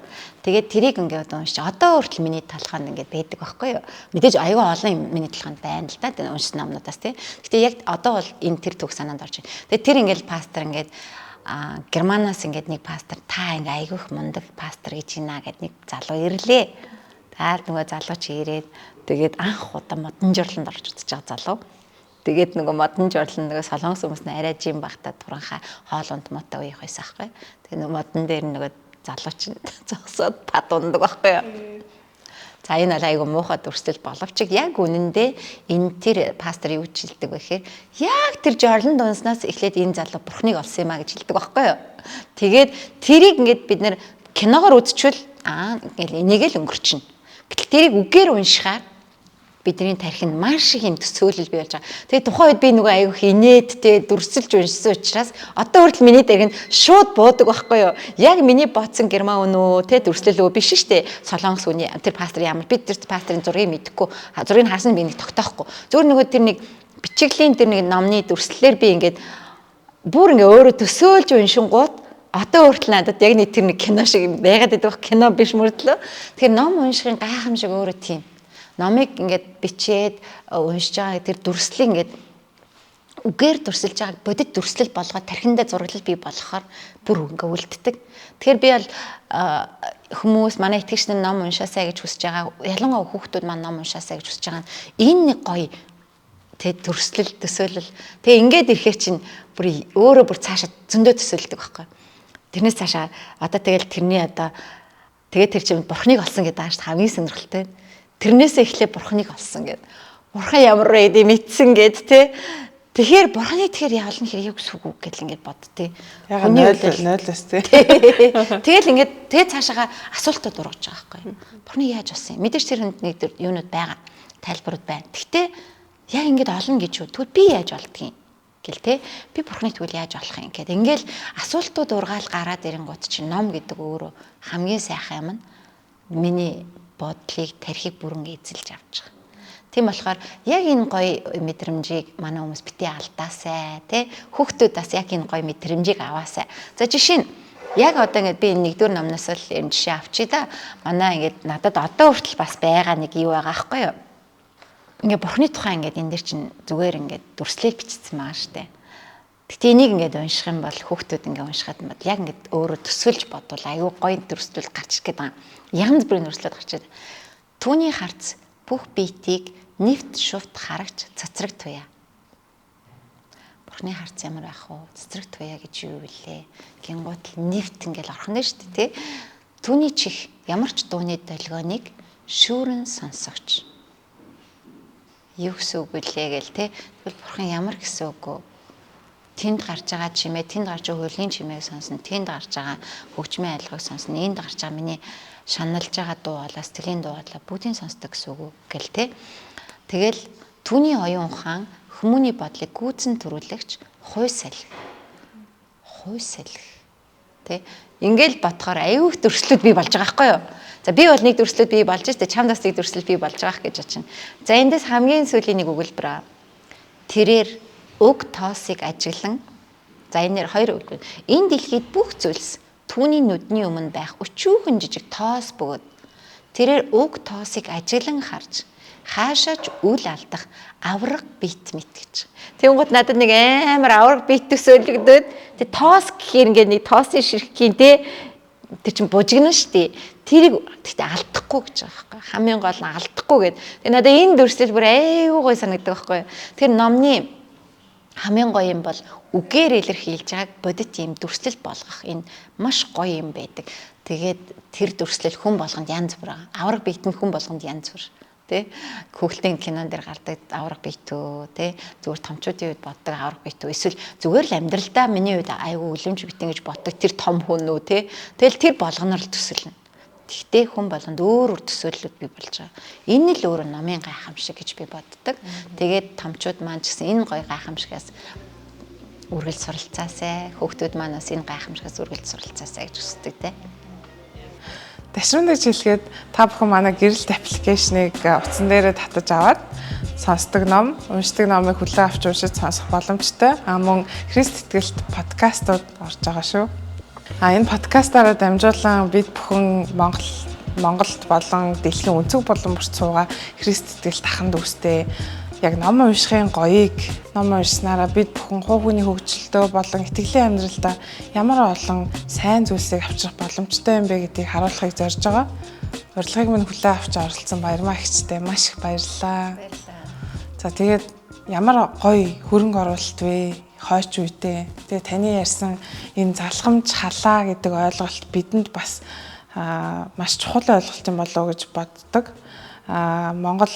Тэгээд тэрийг ингээд уншиж одоо хүртэл миний толгойд ингээд байдаг байхгүй юу. Мэдээж аюул олон юм миний толгойд байна л да. Тэгээд уншсан номнуудаас тий. Гэтэ яг одоо бол энэ тэр төгс санаанд орж байна. Тэгээд тэр ингээд пастор ингээд Германаас ингээд нэг пастор та ингээд айгүйх мундаг пастор гэж байна гэд нэг залуу ирлээ. Таад нөгөө залуу чи ирээд тэгээд анх удаа модон жорлонд орж үзэж байгаа залуу. Тэгээд нөгөө модон жорлон нөгөө солонгос хүмүүс нь арай жим багтаа туранхаа хоолунд мотоо уух байсан аахгүй. Тэгээд нөгөө модон дээр нөгөө залуу чинь зогсоод пад ундаг байхгүй юу. За энэ бол айгүй муухай дүрслэл боловч яг үнэндээ энэ тэр пастор юу хэлдэг вэ гэхээр яг тэр жорлон дунснаас эхлээд энэ залуу бурхныг олсон юм а гэж хэлдэг байхгүй юу. Тэгээд тэрийг ингээд бид нэр киногоор үзчихвэл ингээл энийг л өнгөрчнө. Гэтэл тэрийг үгээр уншихаар бидний тархинд маш их юм төсөөлөл бий болж байгаа. Тэгээ тухайн үед би нөгөө аягүй инээдтэй дүрсэлж уншсан учраас одоо хүртэл миний тархинд шууд буудаг байхгүй юу? Яг миний бодсон герман үнөө те дүрслэлөө биш шүү дээ. Солонгос үний тэр пастор ямар би тэр пасторын зургийг мэдэхгүй. Зургийг харсан би нэг тогтоохгүй. Зөвхөн нөгөө тэр нэг бичиглийн тэр нэг номны дүрслэлээр би ингээд бүр ингээ өөрөө төсөөлж уншингууд одоо хүртэл надад яг нэг тэр нэг кино шиг байгаад байдаг кино биш мөрдлөө. Тэгэхээр ном уншихын гайхамшиг өөрөө тийм. Номыг ингээд бичээд уншиж байгаа тэр дүрслэл ингээд үгээр дүрсэлж байгааг бодит дүрслэл болгоод тархиндаа зураглал бий болохоор бүр ингээ үлддэг. Тэгэхээр би бол хүмүүс манай итгэгч нар ном уншаасаа гэж хүсэж байгаа. Ялангуяа хүүхдүүд маань ном уншаасаа гэж хүсэж байгаа. Энэ нэг гоё тэг дүрслэл төсөөлөл. Тэгээ ингээд ирэхээр чинь бүр өөрөө бүр цаашаа зөндөө төсөөлдөг байхгүй. Тэрнээс цаашаа одоо тэгэл тэрний одоо тэгээ тэр чинь бурхныг олсон гэдэг ааш хамгийн сонирхолтой. Тэрнээсээ эхлээ бурхныг олсон гэд. Бурхан ямар вэ гэдэг мэдсэн гэд те. Тэгэхээр бурхны тэгэхээр яална хэрэг үсвэг үг гэдэл ингээд бод те. Яг 0-0-с те. Тэгэл ингээд тэгээ цаашаага асуултууд ургаж байгаа байхгүй. Бурхны яаж олсон юм? Мэдээж тэр хүнд нэг тэр юунууд байгаа. Тайлбарууд байна. Гэхдээ яг ингээд олно гэж юу? Тэгвэл би яаж олдгийг гэл те. Би бурхны тэгвэл яаж олох юм гэд. Ингээл асуултууд ургаал гараад ирэнгууд чинь ном гэдэг өөрөө хамгийн сайхан юм. Миний бодлыг тархийг бүрэн эзэлж авч байгаа. Тийм болохоор яг энэ гоё мэдрэмжийг манай хүмүүс битээ алдаасай тий хүүхдүүдээс яг энэ гоё мэдрэмжийг аваасай. За жишээ нь яг одоо ингээд би энэ нэгдүгээр номноос л энэ жишээ авчий да. Манай ингээд надад одоо хүртэл бас байгаа нэг юу байгаа аахгүй юу. Ингээд бурхны тухай ингээд энэ дэр чинь зүгээр ингээд дүрслэл бичсэн байгаа штэ. Гэтэ энийг ингээд унших юм бол хүүхдүүд ингээд уншихад юм бол яг ингээд өөрөө төсөөлж бодвол аюу гоё дүрслэл гарч ирэх гэдэг юм. Янз бүрийн дүрслэл гарч ирдэг. Түүний харц бүх биетийг нэвт шувт харагч цацраг туяа. Бурхны харц ямар байх вэ? Цацраг туяа гэж юу вэ? Гингууд нэвт ингээд орхон нь шүү дээ, тий? Түүний чих ямар ч дууны долгионыг шүүрэн сонсогч. Юу гэсэн үг вэ гээл, тий? Тэгвэл бурхан ямар гэсэн үг вэ? Тэнд гарч байгаа чимээ, тэнд гарч байгаа хөлийн чимээг сонсно, тэнд гарч байгаа хөгжмийн айлгыг сонсно, энд гарч байгаа миний шаналж байгаа дуу хоолой, сэтгэлийн дуу хоолой бүгдийг сонсдог гэсэн үг гэл те. Тэгэл түүний оюун ухаан хүмүүний бодлыг гүйцэн төрүүлэгч хуй салхи. Хуй салхи. Тэ. Ингээл бодохоор аюух төрслүүд бий болж байгаа байхгүй юу? За би бол нэг төрслүүд бий болж штэ, чамдаас нэг төрслүүд бий болж байгаа гэж очино. За эндээс хамгийн сүүлийн нэг өгүүлбэр. Тэрээр уг тоосыг ажиглан за энээр хоёр үг. Энэ дэлхийд бүх зүйлс түүний нүдний өмнө байх өчүүхэн жижиг тоос бөгөөд тэрээр уг тоосыг ажиглан харж хаашаач үл алдах авраг бит мэт гэж. Тэнгууд надад нэг амар авраг бит төсөөлөгдөд тэг тоос гэхээр ингээд нэг тоосын ширхгийн те тэр чин бужигна штий. Тэрийг тэгтээ алдахгүй гэж байгаа байхгүй. Хамгийн гол нь алдахгүй гэд. Тэг надад энэ дүрслэл бүр аюу гой санагддаг байхгүй. Тэр номны хамгийн гоё юм бол үгээр илэрхийлж байгааг бодит юм дүрслэл болгох энэ маш гоё юм байдаг. Тэгээд тэр дүрслэл хүн болгонд янз бүр байгаа. Авраг биетэн хүн болгонд янз бүр. Тэ хүүхдийн кинон дээр гардаг авраг биетөө тэ зүгээр томчуудын үед боддог авраг биетөө эсвэл зүгээр л амьдралдаа миний үед айгүй үлэмж битэн гэж боддог тэр том хүн үү тэ тэгэл тэр болгоноор л төсөлнө. Тэгтээ хүн болгонд өөр төсөөллүүд бий болж байгаа. Энэ л өөр номын гайхамшиг гэж би боддог. Тэгээд томчууд маань ч гэсэн энэ гоё гайхамшигаас үргэлж суралцаасай. Хүүхдүүд маань бас энэ гайхамшигаас үргэлж суралцаасай гэж хүсдэг те. Дашрамдагч хэлгээд та бүхэн манай гэрэлт аппликейшнийг утсан дээрээ татаж аваад сонсдог ном, уншдаг номыг хүлээн авч уншиж сонсох боломжтой. Мөн Христ итгэлт подкастууд орж байгаа шүү. Энэ подкастаараа дамжуулан бид бүхэн Монголд болон дэлхийн өнцөг болон бүрт суугаа Христ итгэл таханд үстэй яг ном уншихын гоёыг ном уншснараа бид бүхэн хувь хүний хөгжилтөө болон итгэлийн амьдралдаа ямар олон сайн зүйлсийг авчрах боломжтой юм бэ гэдгийг харуулахыг зорж байгаа. Урилгыг минь хүлээн авч оролцсон Баярмаа ихчтэй маш их баярлалаа. За тэгээд ямар гоё хөрөнгө оруулалт вэ? Хойч үйтэй. Тэгээ таны ярьсан энэ залхамж халаа гэдэг ойлголт бидэнд бас маш чухал ойлголт юм болов уу гэж боддог. Монгол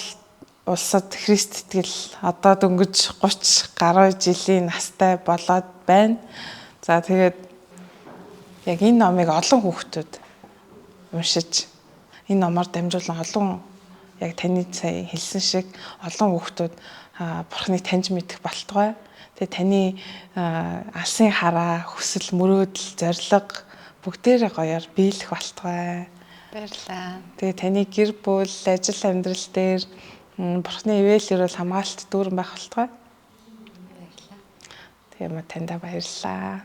улсад Христ итгэл одоо дөнгөж 30 гаруй жилийн настай болоод байна. За тэгээд яг энэ номыг олон хүүхдүүд уншиж энэ номоор дамжуулан олон яг таны сая хэлсэн шиг олон хүүхдүүд Бурхныг таньж мэдэх болтугай. Тэгээ таны алсын хараа, хүсэл, мөрөөдөл, зориг бүгдээрээ гоёор биелэх болтугай. Баярлалаа. Тэгээ таны гэр бүл, ажил амьдрал дээр Бурхны ивэлэр бол хамгаалалт дүүрэн байх болтугай. Баярлалаа. Тэгээ тандаа баярлалаа.